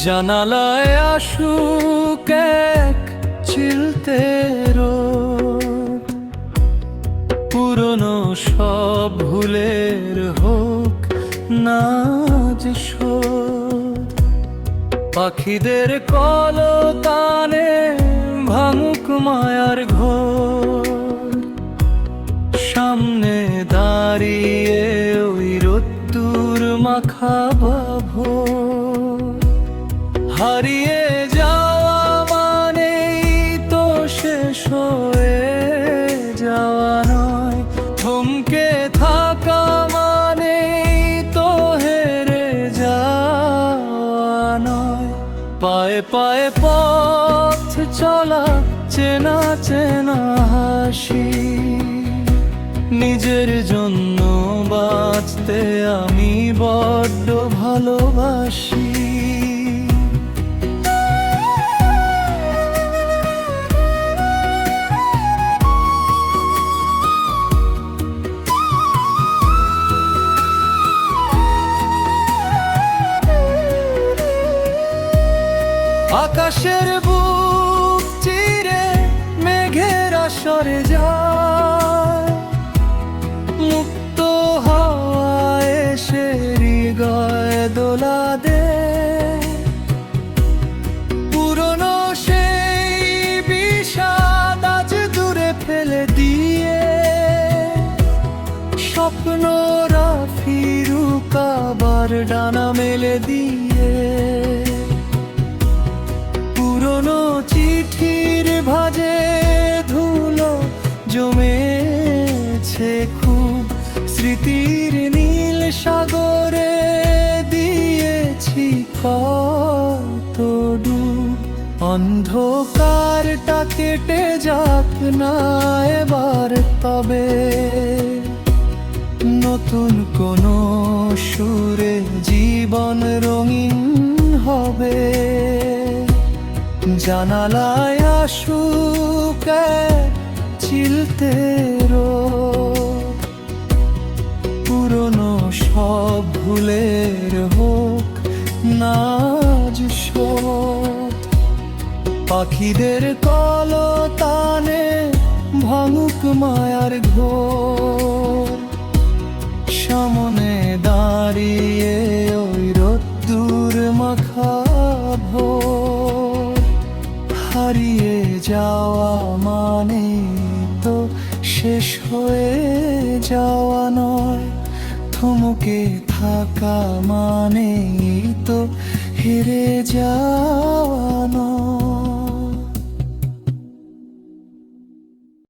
জানালায় আসুক এক চিলতে রোদ, পুরনো সব ভুলের হোক না যে শোধ। পাখিদের কলতানে ভাঙুক মায়ার ঘোর, সামনে দাঁড়িয়ে ওই রোদ্দুর মাখা ভোর। হারিয়ে যাওয়া মানেই তো শেষ হয়ে যাওয়া নয়, থমকে থাকা মানেই তো হেরে যাওয়া নয়। পায়ে পায়ে পথ চলা, চেনা চেনা হাসি, নিজের জন্য বাঁচতে আমি বড্ড ভালোবাসি। আকাশের বুক চিরে মেঘের আসরে যায়, মুক্ত হাওয়ায় এসে হৃদয় দোলা দে। পুরনো সেই বিষাদ আজ দূরে ফেলে দিয়ে, স্বপ্নরা ফিরুক আবার ডানা মেলে দিয়ে। পুরনো চিঠির ভাঁজে ধুলো জমেছে খুব, স্মৃতির নীল সাগরে দিয়েছি কত ডুব। অন্ধকারটা কেটে যাক না এবার তবে, নতুন কোনো সুরে জীবন রঙিন হবে। জানালায় আসুক এক চিলতে রোদ, পুরনো সব ভুলের হোক না যে শোধ। পাখিদের কলতানে ভাঙুক মায়ার ঘোর, সামনে দাঁড়িয়ে ওই রোদ্দুর মাখা ভোর। হারিয়ে যাওয়া মানে তো শেষ হয়ে যাওয়া নয়, থমকে থাকা মানে তো হেরে যাওয়া নয়।